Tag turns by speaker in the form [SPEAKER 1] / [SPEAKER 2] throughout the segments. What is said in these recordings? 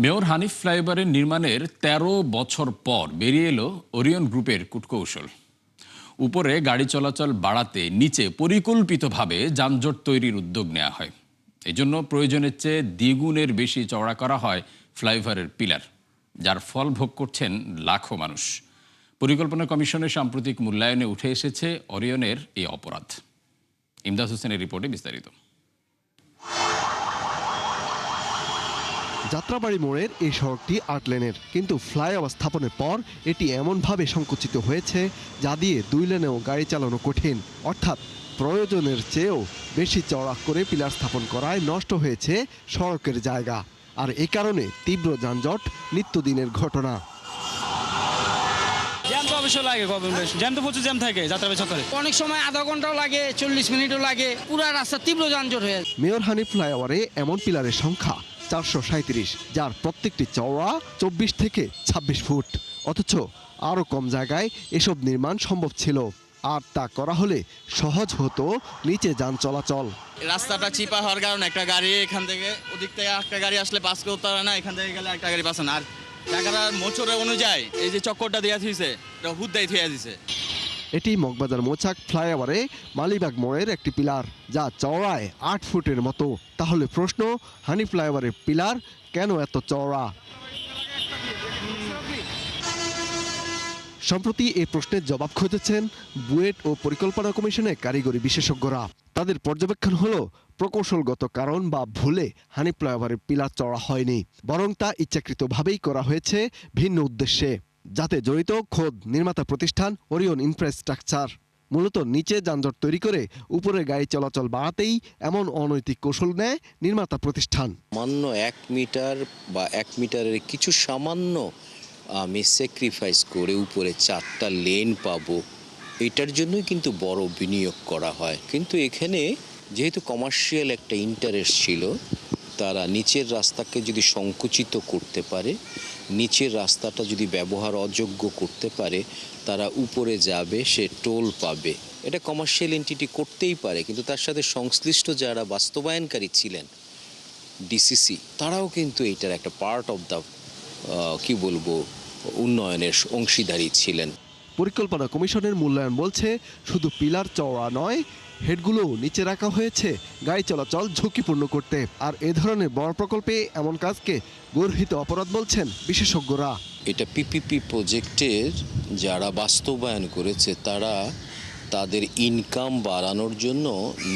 [SPEAKER 1] Mayor Hanif ফ্লাইওভারের নির্মাণের ১৩ বছর পর বেরিয়ে এলো ওরিয়ন গ্রুপের কূটকৌশল। উপরে গাড়ি চলাচল বাড়াতে নিচে পরিকল্পিতভাবে যানজট তৈরির উদ্যোগ নেওয়া হয়। এজন্য প্রয়োজনের চেয়ে দ্বিগুণের বেশি চওড়া করা হয় ফ্লাইওভারের পিলার, যার ফল ভোগ করছেন লাখো মানুষ। পরিকল্পনা কমিশনের সাম্প্রতিক মূল্যায়নে উঠে এসেছে ওরিয়নের এই অপরাধ। ইমদাদ হোসেনের রিপোর্টে বিস্তারিত।
[SPEAKER 2] যাত্রাবাড়ি মোড়ের এই সড়কটি ৮ লেনের, কিন্তু ফ্লাইওভার স্থাপনের পর এটি এমনভাবে সংকুচিত হয়েছে যা দিয়ে ২ লেনেও গাড়ি চালানো কঠিন। অর্থাৎ প্রয়োজনের চেয়েও বেশি চওড়া করে পিলার স্থাপন করায় নষ্ট হয়েছে সড়কের জায়গা, আর এ কারণে তীব্র যানজট নিত্যদিনের ঘটনা।
[SPEAKER 3] জ্যাম তো অবশ্যই লাগে, জ্যাম তো প্রচুর জ্যাম থাকে যাত্রাবাড়ি চত্বরে।
[SPEAKER 4] অনেক সময় আধা ঘন্টাও লাগে, ৪০ মিনিটও লাগে, পুরো রাস্তা তীব্র যানজট হয়ে যায়।
[SPEAKER 2] মেয়র হানিফ ফ্লাইওভারে এমন পিলারের সংখ্যা ৪৩৭, যার প্রত্যেকটি চওড়া ২৪ থেকে ২৬ ফুট। অথচ আরও কম জায়গায় এসব নির্মাণ সম্ভব ছিল, আর তা করা হলে সহজ হতো নিচে যান চলাচল।
[SPEAKER 5] রাস্তাটা চিপা হওয়ার কারণে একটা গাড়ি এখান থেকে ওদিক থেকে একটা গাড়ি আসলে পাস করতে পারে না, এখান থেকে গেলে একটা গাড়ি পাস না। আর ঢাকার মোচরে অনুযায়ী এই যে চক্করটা দেওয়া দিয়েছে, এটা হুদ্দাই থুয়ে দিয়েছে।
[SPEAKER 2] এটি মগবাজার মোচাক ফ্লাইওভারে মালিবাগ মোড়ের একটি পিলার, যা চওড়ায় ৮ ফুটের মতো। তাহলে প্রশ্ন, হানিফ ফ্লাইওভারের পিলার কেন এত চওড়া? সম্প্রতি এই প্রশ্নের জবাব খুঁজেছেন বুয়েট ও পরিকল্পনা কমিশনের কারিগরি বিশেষজ্ঞরা। তাদের পর্যবেক্ষণ হলো প্রকৌশলগত কারণ বা ভুলে হানিফ ফ্লাইওভারের পিলার চওড়া হয়নি, বরং তা ইচ্ছাকৃতভাবেই করা হয়েছে ভিন্ন উদ্দেশ্যে, যাতে জড়িত খোদ নির্মাতা প্রতিষ্ঠান ওরিয়ন ইনফ্রাস্ট্রাকচার। মূলত নিচে যানজট তৈরি করে উপরে গাড়ি চলাচল বাড়াতেই এমন অনৈতিক কৌশল নেয় নির্মাতা প্রতিষ্ঠান।
[SPEAKER 6] সামান্য ১ মিটার বা ১ মিটারের কিছু সামান্য আমি স্যাক্রিফাইস করে উপরে ৪টা লেন পাবো, এটার জন্যই কিন্তু বড় বিনিয়োগ করা হয়। কিন্তু এখানে যেহেতু কমার্শিয়াল একটা ইন্টারেস্ট ছিল, তারা নিচের রাস্তাকে যদি সংকুচিত করতে পারে, নিচের রাস্তাটা যদি ব্যবহার অযোগ্য করতে পারে, তারা উপরে যাবে, সে টোল পাবে। এটা কমার্শিয়াল এন্টিটি করতেই পারে, কিন্তু তার সাথে সংশ্লিষ্ট যারা বাস্তবায়নকারী ছিলেন ডিসিসি, তারাও কিন্তু এটার একটা পার্ট অফ দ্য উন্নয়নের অংশীদারি ছিলেন।
[SPEAKER 2] পরিকল্পনা কমিশনের মূল্যায়ন বলছে, শুধু পিলার চওড়া নয়, হেডগুলোও নিচে রাখা হয়েছে গাড়ি চলাচল ঝুঁকিপূর্ণ করতে। আর এ ধরনের বড় প্রকল্পে এমন কাজকে গর্হিত অপরাধ বলছেন বিশেষজ্ঞরা।
[SPEAKER 6] এটা পিপিপি প্রজেক্টের যারা বাস্তবায়ন করেছে, তারা তাদের ইনকাম বাড়ানোর জন্য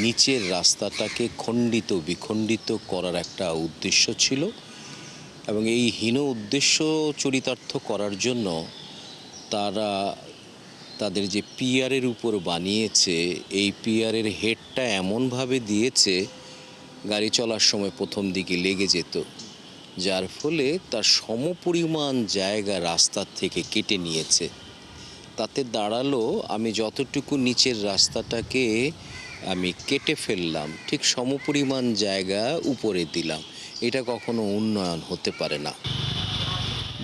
[SPEAKER 6] নিচের রাস্তাটাকে খণ্ডিত বিখণ্ডিত করার একটা উদ্দেশ্য ছিল, এবং এই হীন উদ্দেশ্য চরিতার্থ করার জন্য তারা তাদের যে পিয়ারের উপর বানিয়েছে, এই পিয়ারের হেডটা এমনভাবে দিয়েছে গাড়ি চলার সময় প্রথম দিকে লেগে যেত, যার ফলে তার সমপরিমাণ জায়গা রাস্তার থেকে কেটে নিয়েছে। তাতে দাঁড়ালো, আমি যতটুকু নিচের রাস্তাটাকে আমি কেটে ফেললাম, ঠিক সমপরিমাণ জায়গা উপরে দিলাম। এটা কখনো উন্নয়ন হতে পারে না।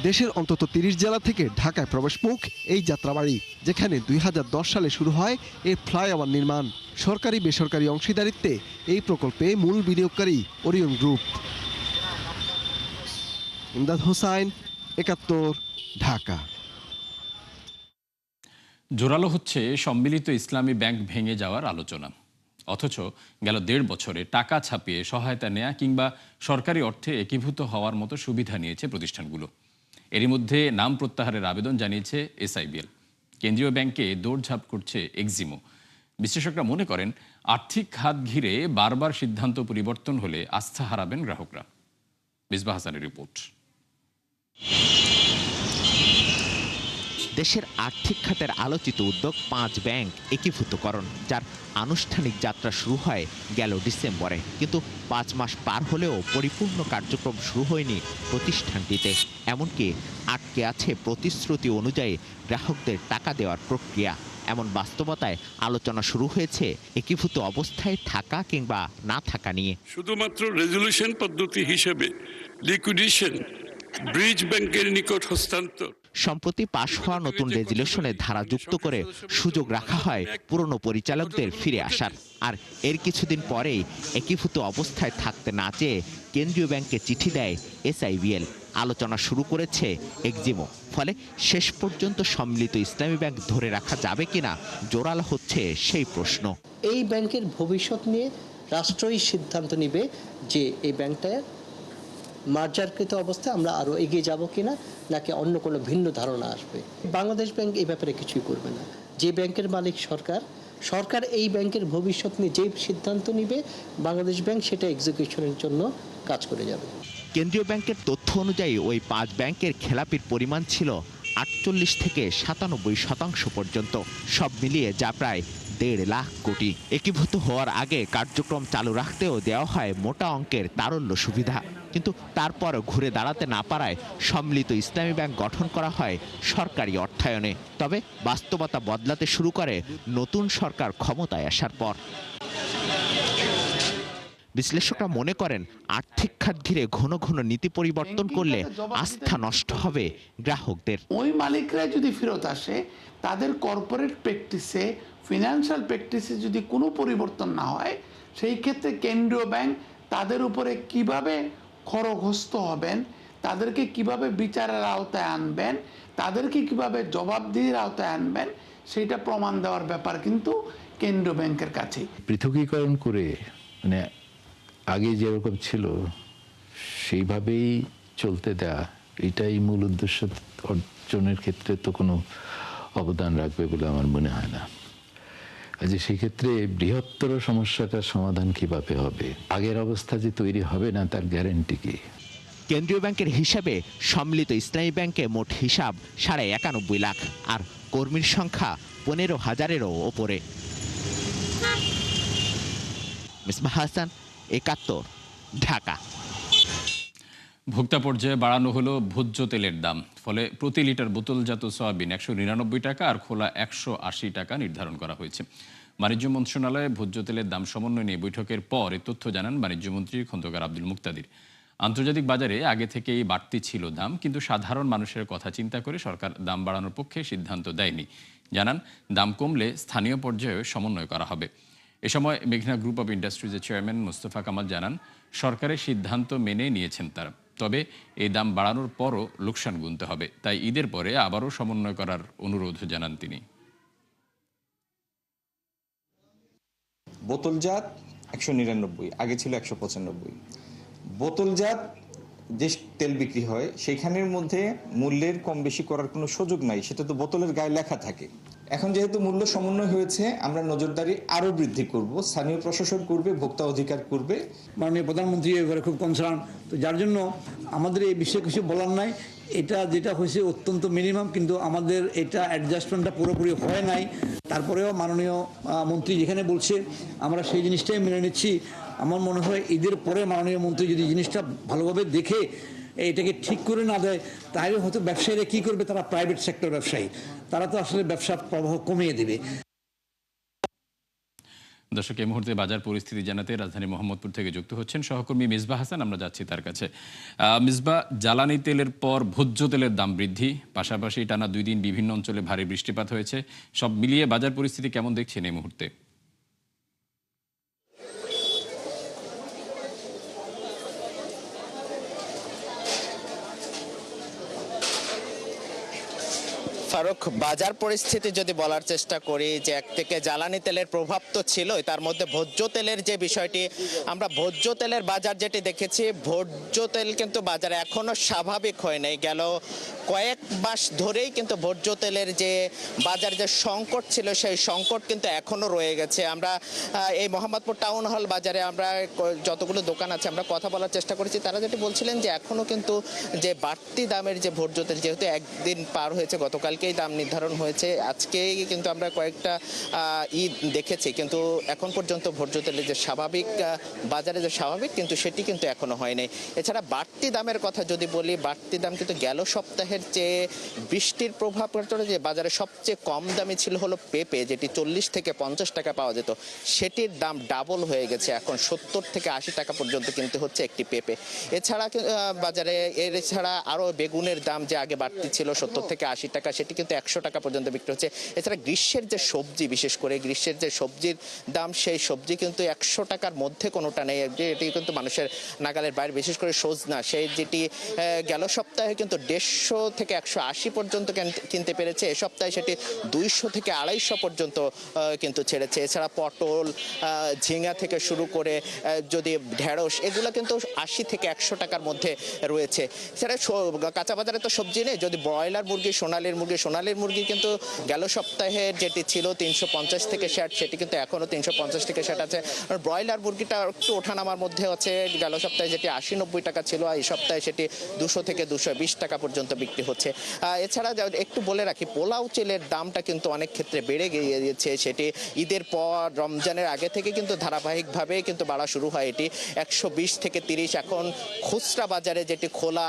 [SPEAKER 2] দেশের অন্তত ৩০ জেলা থেকে ঢাকায় প্রবেশমুখ এই যাত্রাবাড়ি, যেখানে ২০১০ সালে শুরু হয় এই ফ্লাইওভার নির্মাণ। সরকারি বেসরকারি অংশীদারিত্বে এই প্রকল্পে মূল বিনিয়োগকারী ওরিয়ন গ্রুপ। ইমদাদ হোসাইন, ৭১, ঢাকা।
[SPEAKER 1] জোরালো হচ্ছে সম্মিলিত ইসলামী ব্যাংক ভেঙে যাওয়ার আলোচনা। অথচ গেল ১.৫ বছরে টাকা ছাপিয়ে সহায়তা নেয়া কিংবা সরকারি অর্থে একীভূত হওয়ার মতো সুবিধা নিয়েছে প্রতিষ্ঠানগুলো। এরই মধ্যে নাম প্রত্যাহারের আবেদন জানিয়েছে এসআইবিএল। কেন্দ্রীয় ব্যাংকে দৌড়ঝাঁপ করছে এক্সিমও। বিশ্লেষকরা মনে করেন, আর্থিক খাত ঘিরে বারবার সিদ্ধান্ত পরিবর্তন হলে আস্থা হারাবেন গ্রাহকরা। মিসবাহ হাসানের রিপোর্ট।
[SPEAKER 7] দেশের আর্থিক খাতের আলোচিত উদ্যোগ ৫ ব্যাংক একীভূতকরণ, যার আনুষ্ঠানিক যাত্রা শুরু হয় গেল ডিসেম্বরে। কিন্তু ৫ মাস পার হলেও পরিপূর্ণ কার্যক্রম শুরু হয়নি প্রতিষ্ঠানটিতে। এমনকি আটকে আছে প্রতিশ্রুতি অনুযায়ী গ্রাহকদের টাকা দেওয়ার প্রক্রিয়া। এমন বাস্তবতায় আলোচনা শুরু হয়েছে একীভূত অবস্থায় থাকা কিংবা না থাকা নিয়ে।
[SPEAKER 8] শুধুমাত্র রেজলিউশন পদ্ধতি হিসেবে লিকুইডেশন ব্রিজ ব্যাংকের নিকট হস্তান্তর
[SPEAKER 7] সম্প্রতি পাশ হওয়া নতুন রেজুলেশনে ধারা যুক্ত করে সুযোগ রাখা হয় পুরনো পরিচালকদের ফিরে আসার। আর এর কিছুদিন পরেই একীভূত অবস্থায় থাকতে না চেয়ে কেন্দ্রীয় ব্যাংকে চিঠি দেয় SIBL। আলোচনা শুরু করেছে এক্সিমও। ফলে শেষ পর্যন্ত সম্মিলিত ইসলামী ব্যাংক ধরে রাখা যাবে কিনা জোরালো হচ্ছে সেই প্রশ্ন।
[SPEAKER 8] এই ব্যাংকের ভবিষ্যৎ নিয়ে রাষ্ট্রই সিদ্ধান্ত নেবে যে এই ব্যাংকটা মার্জারকৃত অবস্থায় আমরা আরও এগিয়ে যাব কিনা, নাকি অন্য কোনো ভিন্ন ধারণা আসবে। বাংলাদেশ ব্যাংক এই ব্যাপারে কিছুই করবে না। যে ব্যাংকের মালিক সরকার এই ব্যাংকের ভবিষ্যৎ নিয়ে যে সিদ্ধান্ত নেবে, বাংলাদেশ ব্যাংক সেটা এক্সিকিউশনের জন্য কাজ করে যাবে।
[SPEAKER 7] কেন্দ্রীয় ব্যাংকের তথ্য অনুযায়ী ওই 5 ব্যাংকের খেলাপির পরিমাণ ছিল 48 থেকে 97% পর্যন্ত। সব মিলিয়ে যা প্রায় 1.5 লাখ কোটি। একীভূত হওয়ার আগে কার্যক্রম চালু রাখতেও দেওয়া হয় মোটা অঙ্কের তারল্য সুবিধা। কিন্তু তারপর ঘুরে দাঁড়াতে না পারায় সম্মিলিত ইসলামী ব্যাংক গঠন করা হয় সরকারি অর্থায়নে। তবে বাস্তবতা বদলাতে শুরু করে নতুন সরকার ক্ষমতায় আসার পর। বিশ্লেষকরা মনে করেন আর্থিক খাত ঘিরে ঘন ঘন নীতি পরিবর্তন করলে আস্থা নষ্ট হবে গ্রাহকদের।
[SPEAKER 9] ওই মালিকরা যদি ফেরত আসে, তাদের কর্পোরেট প্র্যাকটিসে, ফিনান্সিয়াল প্র্যাকটিসে যদি কোনো পরিবর্তন না হয়, সেই ক্ষেত্রে কেন্দ্রীয় ব্যাংক তাদের উপরে কিভাবে খড়গহস্ত হবেন, তাদেরকে কিভাবে বিচারের আওতায় আনবেন, তাদেরকে কিভাবে জবাবদিহির আওতায় আনবেন, সেটা প্রমাণ দেওয়ার ব্যাপার কিন্তু কেন্দ্রীয় ব্যাংকের কাছে।
[SPEAKER 10] পৃথকীকরণ করে মানে আগে যেরকম ছিল সেইভাবেই চলতে দেয়া, এটাই মূল উদ্দেশ্য অর্জনের ক্ষেত্রে তো কোনো অবদান রাখবে বলে আমার মনে হয় না। যে সেক্ষেত্রে বৃহত্তর সমস্যাটার সমাধান কিভাবে হবে, আগের অবস্থা যে তৈরি হবে না তার গ্যারান্টি কি?
[SPEAKER 7] কেন্দ্রীয় ব্যাংকের হিসাবে সম্মিলিত ইসলামী ব্যাংকে মোট হিসাব 91.5 লাখ, আর কর্মীর সংখ্যা 15,000-এরও ওপরে। মিসবাহ হাসান, 71, ঢাকা।
[SPEAKER 1] ভোক্তা পর্যায়ে বাড়ানো হলো ভোজ্য তেলের দাম। ফলে প্রতি লিটার বোতলজাত সয়াবিন 199 টাকা আর খোলা 180 টাকা নির্ধারণ করা হয়েছে। বাণিজ্য মন্ত্রণালয়ে ভোজ্য তেলের দাম সমন্বয় নিয়ে বৈঠকের পর এ তথ্য জানান বাণিজ্যমন্ত্রী খন্দকার আব্দুল মুক্তাদির। আন্তর্জাতিক বাজারে আগে থেকেই বাড়তি ছিল দাম, কিন্তু সাধারণ মানুষের কথা চিন্তা করে সরকার দাম বাড়ানোর পক্ষে সিদ্ধান্ত দেয়নি। জানান দাম কমলে স্থানীয় পর্যায়ে সমন্বয় করা হবে। এ সময় মেঘনা গ্রুপ অব ইন্ডাস্ট্রিজের চেয়ারম্যান মোস্তফা কামাল জানান সরকারের সিদ্ধান্ত মেনে নিয়েছেন তারা। তবে এই দাম বাড়ানোর পরও লোকসান গুনতে হবে, তাই ঈদের পরে আবারও সমন্বয় করার অনুরোধ জানান তিনি।
[SPEAKER 11] বোতলজাত 199, আগে ছিল 195। বোতলজাত যে তেল বিক্রি হয় সেখানের মধ্যে মূল্যের কম বেশি করার কোনো সুযোগ নাই, সেটা তো বোতলের গায়ে লেখা থাকে। এখন যেহেতু মূল্য সমন্বয় হয়েছে, আমরা নজরদারি আরও বৃদ্ধি করব, স্থানীয় প্রশাসন করবে, ভোক্তা অধিকার করবে।
[SPEAKER 12] মাননীয় প্রধানমন্ত্রী এবারে খুব কনসার্ন, তো যার জন্য আমাদের এই বিষয়ে কিছু বলার নাই। এটা যেটা হয়েছে অত্যন্ত মিনিমাম, কিন্তু আমাদের এটা অ্যাডজাস্টমেন্টটা পুরোপুরি হয় নাই। তারপরেও মাননীয় মন্ত্রী যেখানে বলছে আমরা সেই জিনিসটাই মেনে নিচ্ছি। আমার মনে হয় ঈদের পরে মাননীয় মন্ত্রী যদি জিনিসটা ভালোভাবে দেখে এটাকে ঠিক করে না দেয়, তাহলে হয়তো ব্যবসায়ীরা কী করবে, তারা প্রাইভেট সেক্টর ব্যবসায়ী, তারা তো আসলে ব্যবসার প্রবাহ কমিয়ে দেবে।
[SPEAKER 1] দর্শক, এই মুহূর্তে বাজার পরিস্থিতি জানাতে রাজধানী মোহাম্মদপুর থেকে যুক্ত হচ্ছেন সহকর্মী মিসবাহ হাসান। আমরা যাচ্ছি তার কাছে। মিসবাহ, জ্বালানি তেলের পর ভোজ্য তেলের দাম বৃদ্ধি, পাশাপাশি টানা 2 দিন বিভিন্ন অঞ্চলে ভারী বৃষ্টিপাত হয়েছে। সব মিলিয়ে বাজার পরিস্থিতি কেমন দেখছেন এই মুহূর্তে?
[SPEAKER 13] ফারুক, বাজার পরিস্থিতি যদি বলার চেষ্টা করি, যে এক থেকে জ্বালানি তেলের প্রভাব তো ছিলই, তার মধ্যে ভোজ্য তেলের যে বিষয়টি, আমরা ভোজ্য তেলের বাজার যেটি দেখেছি, ভোজ্য তেল কিন্তু বাজারে এখনো স্বাভাবিক হয় নাই। গেল কয়েক মাস ধরেই কিন্তু ভোজ্য তেলের যে বাজার যে সংকট ছিল, সেই সংকট কিন্তু এখনো রয়ে গেছে। আমরা এই মোহাম্মদপুর টাউন হল বাজারে আমরা যতগুলো দোকান আছে আমরা কথা বলার চেষ্টা করেছি, তারা যেটি বলছিলেন যে এখনো কিন্তু যে বাড়তি দামের যে ভোজ্য তেল, যেহেতু একদিন পার হয়েছে গতকাল, থেকেই দাম নির্ধারণ হয়েছে। আজকেই কিন্তু আমরা কয়েকটা ঈদ দেখেছি, কিন্তু এখন পর্যন্ত ভোজ্য তেলের যে স্বাভাবিক বাজারে যে স্বাভাবিক কিন্তু সেটি কিন্তু এখনো হয়নি। এছাড়া বাড়তি দামের কথা যদি বলি, বাড়তি দাম কিন্তু গেল সপ্তাহের চেয়ে বৃষ্টির প্রভাব যে বাজারে সবচেয়ে কম দামি ছিল হলো পেঁপে, যেটি 40 থেকে 50 টাকা পাওয়া যেত, সেটির দাম ডাবল হয়ে গেছে, এখন 70 থেকে 80 টাকা পর্যন্ত কিনতে হচ্ছে একটি পেঁপে। এছাড়া বাজারে এছাড়া আরও বেগুনের দাম যে আগে বাড়তি ছিল 70 থেকে 80 টাকা, সেটি কিন্তু 100 টাকা পর্যন্ত বিক্রি হচ্ছে। এছাড়া গ্রীষ্মের যে সবজি, বিশেষ করে গ্রীষ্মের যে সবজির দাম, সেই সবজি কিন্তু 100 টাকার মধ্যে কোনোটা নেই, এটি কিন্তু মানুষের নাগালের বাইরে। বিশেষ করে সজনা, সেই যেটি গেল সপ্তাহে কিন্তু 150 থেকে 180 পর্যন্ত কিনতে পেরেছে, এ সপ্তাহে সেটি 200 থেকে 250 পর্যন্ত কিন্তু ছেড়েছে। এছাড়া পটল, ঝিঙা থেকে শুরু করে যদি ঢেঁড়স, এগুলো কিন্তু 80 থেকে 100 টাকার মধ্যে রয়েছে। এছাড়া কাঁচা বাজারে তো সবজি নেই, যদি ব্রয়লার মুরগি, সোনালির মুরগি কিন্তু গেল সপ্তাহে যেটি ছিল 350 থেকে 60, সেটি কিন্তু এখনও 350 থেকে 60 আছে। আর ব্রয়লার মুরগিটা একটু ওঠানামার মধ্যে আছে, গেল সপ্তাহে যেটি 80-90 টাকা ছিল, এই সপ্তাহে সেটি 200 থেকে 220 টাকা পর্যন্ত বিক্রি হচ্ছে। এছাড়া একটু বলে রাখি, পোলাও চালের দামটা কিন্তু অনেক ক্ষেত্রে বেড়ে গিয়েছে, সেটি ঈদের পর রমজানের আগে থেকে কিন্তু ধারাবাহিকভাবে কিন্তু বাড়া শুরু হয়। এটি 120 থেকে 30, এখন খুচরা বাজারে যেটি খোলা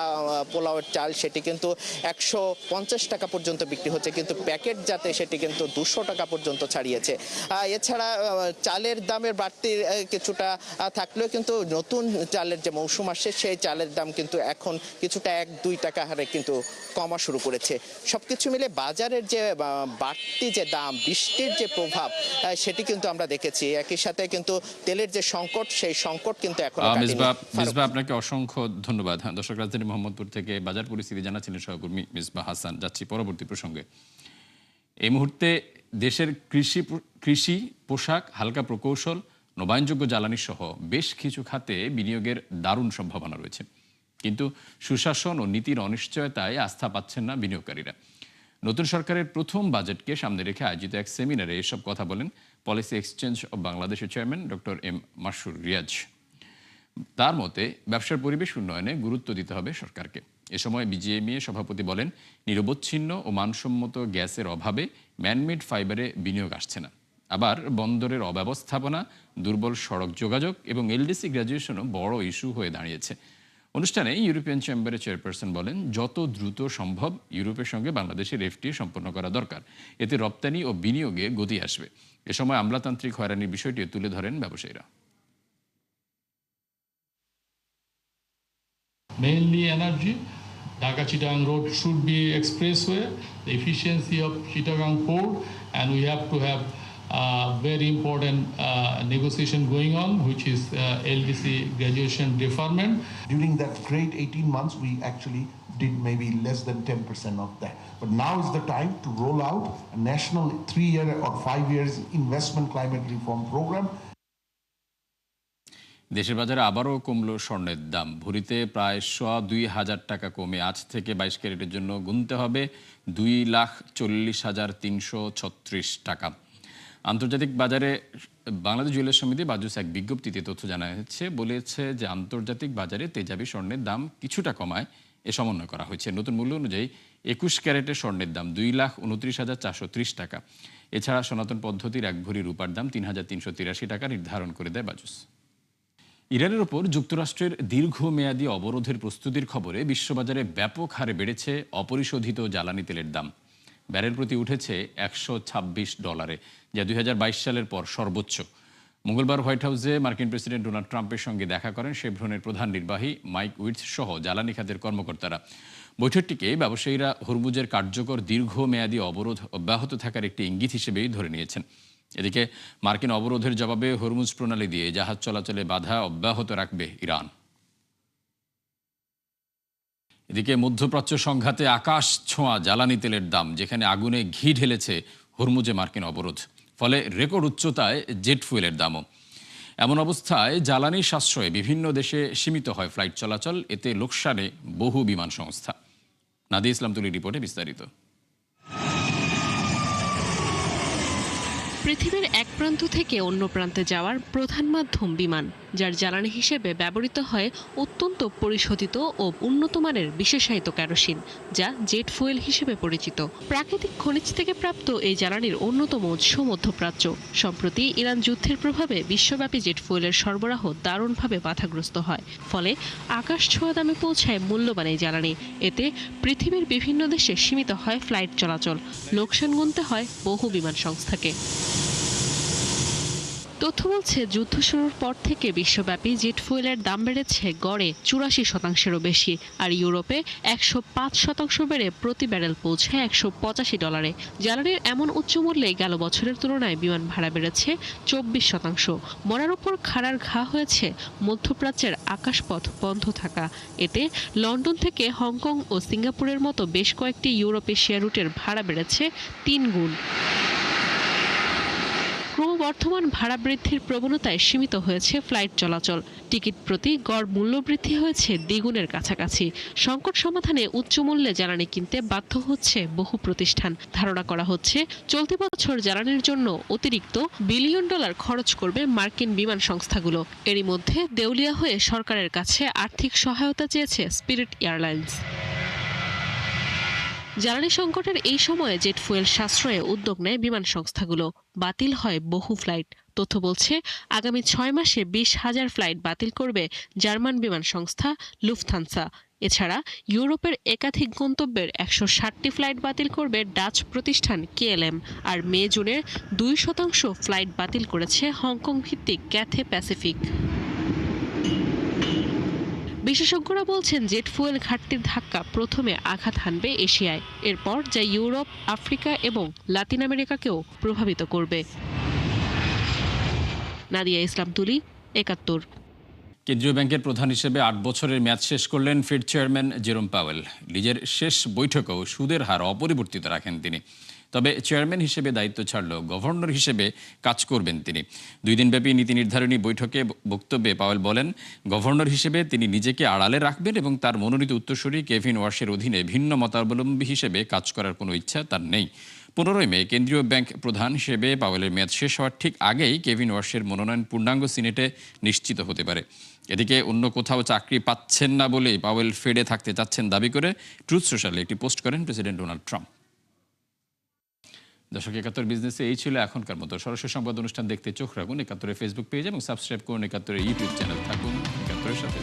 [SPEAKER 13] পোলাওয়ের চাল সেটি কিন্তু 150 টাকা পর্যন্ত বিক্রি হচ্ছে, কিন্তু প্যাকেট যাতে সেটি কিন্তু 200 টাকা পর্যন্ত ছাড়িয়েছে। এছাড়া চালের দামের বাড়তি কিছুটা থাকলেও কিন্তু নতুন চালের যে মৌসুম আসছে, সেই চালের দাম কিন্তু এখন কিছুটা 1-2 টাকা হারে কিন্তু কমা শুরু করেছে। সবকিছু মিলে বাজারের যে বাড়তি যে দাম, বৃষ্টির যে প্রভাব, সেটি কিন্তু আমরা দেখেছি। একই সাথে কিন্তু তেলের যে সংকট, সেই সংকট কিন্তু এখন
[SPEAKER 1] মিসবাহ, আপনাকে অসংখ্য ধন্যবাদ। দর্শক, রাজধানী মোহাম্মদপুর থেকে বাজার পরিস্থিতি জানাচ্ছিলেন সহকর্মী মিসবাহ হাসান। যাচ্ছি পরবর্তী প্রসঙ্গে। এই মুহূর্তে দেশের কৃষি, পোশাক, হালকা প্রকৌশল, নবায়নযোগ্য জ্বালানি সহ বেশ কিছু খাতে বিনিয়োগের দারুণ সম্ভাবনা রয়েছে, কিন্তু সুশাসন ও নীতির অনিশ্চয়তায় আস্থা পাচ্ছেন না বিনিয়োগকারীরা। নতুন সরকারের প্রথম বাজেটকে সামনে রেখে আয়োজিত এক সেমিনারে এসব কথা বলেন পলিসি এক্সচেঞ্জ অব বাংলাদেশের চেয়ারম্যান ডক্টর এম মাসুর রিয়াজ। তার মতে ব্যবসার পরিবেশ উন্নয়নে গুরুত্ব দিতে হবে সরকারকে। এ সময় বিজিএমইএ সভাপতি বলেন, নিরবচ্ছিন্ন ও মানসম্মত গ্যাসের অভাবে ম্যানমেড ফাইবারে বিনিয়োগ আসছে না। আবার বন্দরের অব্যবস্থাপনা, দুর্বল সড়ক যোগাযোগ এবং এলডিসি গ্র্যাজুয়েশনও বড় ইস্যু হয়ে দাঁড়িয়েছে। অনুষ্ঠানে ইউরোপিয়ান চেম্বারের চেয়ারপারসন বলেন, যত দ্রুত সম্ভব ইউরোপের সঙ্গে বাংলাদেশের এফটিএ সম্পন্ন করা দরকার, এতে রপ্তানি ও বিনিয়োগে গতি আসবে। এ সময় আমলাতান্ত্রিক হয়রানির বিষয়টি তুলে ধরেন ব্যবসায়ীরা।
[SPEAKER 14] Mainly energy. Dhaka-Chittagong Road should be expressway, the efficiency of Chittagong Port, and we have to have very important negotiation going on, which is LDC graduation deferment.
[SPEAKER 15] During that great 18 months, we actually did maybe less than 10% of that. But now is the time to roll out a national 3-year or 5 years investment climate reform program.
[SPEAKER 1] দেশের বাজারে আবারও কমলো স্বর্ণের দাম। ভরিতে প্রায় 2,500 টাকা কমে আজ থেকে 22 ক্যারেটের জন্য গুনতে হবে 2,40,336 টাকা। আন্তর্জাতিক বাজারে বাংলাদেশ জুয়েলার্স সমিতি বাজুস এক বিজ্ঞপ্তিতে তথ্য জানা হয়েছে, বলেছে যে আন্তর্জাতিক বাজারে তেজাবি স্বর্ণের দাম কিছুটা কমায় এ সমন্বয় করা হয়েছে। নতুন মূল্য অনুযায়ী 21 ক্যারেটের স্বর্ণের দাম 2,29,430 টাকা। এছাড়া সনাতন পদ্ধতির 1 ভরি রূপার দাম 3,383 টাকা নির্ধারণ করে দেয় বাজুস। ইরানের ওপর যুক্তরাষ্ট্রের দীর্ঘমেয়াদী অবরোধের প্রস্তুতির খবরে বিশ্ববাজারে ব্যাপক হারে বেড়েছে অপরিশোধিত জ্বালানি তেলের দাম। ব্যারেল প্রতি উঠেছে $126, যা 2022 সালের পর সর্বোচ্চ। মঙ্গলবার হোয়াইট হাউসে মার্কিন প্রেসিডেন্ট ডোনাল্ড ট্রাম্পের সঙ্গে দেখা করেন শেভরনের প্রধান নির্বাহী মাইক উইটস সহ জ্বালানি খাতের কর্মকর্তারা। বৈঠকটিকে ব্যবসায়ীরা হরমুজের কার্যকর দীর্ঘমেয়াদী অবরোধ অব্যাহত থাকার একটি ইঙ্গিত হিসেবেই ধরে নিয়েছেন। এদিকে মার্কিন অবরোধের জবাবে হরমুজ প্রণালী দিয়ে জাহাজ চলাচলে বাধা অব্যাহত রাখবে ইরান। এদিকে মধ্যপ্রাচ্য সংঘাতে আকাশ ছোঁয়া জ্বালানি তেলের দাম, যেখানে আগুনে ঘি ঢেলেছে হরমুজে মার্কিন অবরোধ, ফলে রেকর্ড উচ্চতায় জেট ফুয়েলের দামও। এমন অবস্থায় জ্বালানি সাশ্রয়ে বিভিন্ন দেশে সীমিত হয় ফ্লাইট চলাচল, এতে লোকসানে বহু বিমান সংস্থা। নাদিয়া ইসলাম তুলির রিপোর্টে বিস্তারিত।
[SPEAKER 16] পৃথিবীর এক প্রান্ত থেকে অন্য প্রান্তে যাওয়ার প্রধান মাধ্যম বিমান, যার জ্বালানি হিসেবে ব্যবহৃত হয় অত্যন্ত পরিশোধিত ও উন্নত মানের বিশেষায়িত কেরোসিন, যা জেট ফুয়েল হিসেবে পরিচিত। প্রাকৃতিক খনিজ থেকে প্রাপ্ত এই জ্বালানির অন্যতম উৎস মধ্যপ্রাচ্য। সম্প্রতি ইরান যুদ্ধের প্রভাবে বিশ্বব্যাপী জেট ফুয়েলের সরবরাহ দারুণভাবে বাধাগ্রস্ত হয়, ফলে আকাশ ছোঁয়া দামে পৌঁছায় মূল্যবান এই জ্বালানি। এতে পৃথিবীর বিভিন্ন দেশে সীমিত হয় ফ্লাইট চলাচল, লোকসান গুনতে হয় বহু বিমান সংস্থাকে। তথ্য বলছে, যুদ্ধ শুরুর পর থেকে বিশ্বব্যাপী জেট ফুয়েলের দাম বেড়েছে গড়ে 84%-এরও বেশি, আর ইউরোপে 105% বেড়ে প্রতি ব্যারেল পৌঁছায় $185। জ্বালানির এমন উচ্চ মূল্যে গেল বছরের তুলনায় বিমান ভাড়া বেড়েছে 24%। মরার উপর খাড়ার ঘা হয়েছে মধ্যপ্রাচ্যের আকাশপথ বন্ধ থাকা। এতে লন্ডন থেকে হংকং ও সিঙ্গাপুরের মতো বেশ কয়েকটি ইউরোপ এশিয়া রুটের ভাড়া বেড়েছে 3 গুণ। ক্রমবর্ধমান ভাড়া বৃদ্ধির প্রবণতায় সীমিত হয়েছে ফ্লাইট চলাচল। টিকিট প্রতি গড় মূল্য বৃদ্ধি হয়েছে দ্বিগুণের কাছাকাছি। সংকট সমাধানে উচ্চ মূল্যে জ্বালানি কিনতে বাধ্য হচ্ছে বহু প্রতিষ্ঠান। ধারণা করা হচ্ছে, চলতি বছর জ্বালানির জন্য অতিরিক্ত $1 বিলিয়ন খরচ করবে মার্কিন বিমান সংস্থাগুলো। এরই মধ্যে দেউলিয়া হয়ে সরকারের কাছে আর্থিক সহায়তা চেয়েছে স্পিরিট এয়ারলাইন্স। জ্বালানি সংকটের এই সময়ে জেট ফুয়েল সাশ্রয়ে উদ্যোগ নেয় বিমান সংস্থাগুলো। বাতিল হয় বহু ফ্লাইট। তথ্য বলছে, আগামী 6 মাসে 20,000 ফ্লাইট বাতিল করবে জার্মান বিমান সংস্থা লুফথানসা। এছাড়া ইউরোপের একাধিক গন্তব্যের 160টি ফ্লাইট বাতিল করবে ডাচ প্রতিষ্ঠান KLM। আর মে জুনের 2% ফ্লাইট বাতিল করেছে হংকং ভিত্তিক ক্যাথে প্যাসিফিক। বিশেষজ্ঞরা বলছেন, জেট ফুয়েল ঘাটতির ধাক্কা প্রথমে আঘাত হানবে এশিয়ায়, এরপর যা ইউরোপ, আফ্রিকা এবং লাতিন আমেরিকাকেও প্রভাবিত করবে। নাদিয়া ইসলাম তুলি, 71।
[SPEAKER 1] কেন্দ্রীয় ব্যাংকের প্রধান হিসেবে 8 বছরের মেয়াদ শেষ করলেন ফেড চেয়ারম্যান জেরোম পাওয়েল। নিজের শেষ বৈঠকেও সুদের হার অপরিবর্তিত রাখেন তিনি। তবে চেয়ারম্যান হিসেবে দায়িত্ব ছাড়লেও গভর্নর হিসেবে কাজ করবেন তিনি। 2 দিনব্যাপী নীতি নির্ধারণী বৈঠকে বক্তব্যে পাওয়েল বলেন, গভর্নর হিসেবে তিনি নিজেকে আড়ালে রাখবেন এবং তার মনোনীত উত্তরসূরি কেভিন ওয়ার্শের অধীনে ভিন্ন মতাবলম্বী হিসেবে কাজ করার কোনো ইচ্ছা তার নেই। 15 মে কেন্দ্রীয় ব্যাংক প্রধান হিসেবে পাওয়েলের মেয়াদ শেষ হওয়ার ঠিক আগেই কেভিন ওয়ার্শের মনোনয়ন পূর্ণাঙ্গ সিনেটে নিশ্চিত হতে পারে। এদিকে অন্য কোথাও চাকরি পাচ্ছেন না বলেই পাওয়েল ফেডে থাকতে চাচ্ছেন দাবি করে ট্রুথ সোশ্যালে একটি পোস্ট করেন প্রেসিডেন্ট ডোনাল্ড ট্রাম্প। দর্শক, 71 বিজনেসে এই ছিল এখনকার মতো। সরাসরি সংবাদ অনুষ্ঠান দেখতে চোখ রাখুন 71 ফেসবুক পেজ এবং সাবস্ক্রাইব করুন 71 ইউটিউব চ্যানেল। থাকুন 71 সাথে।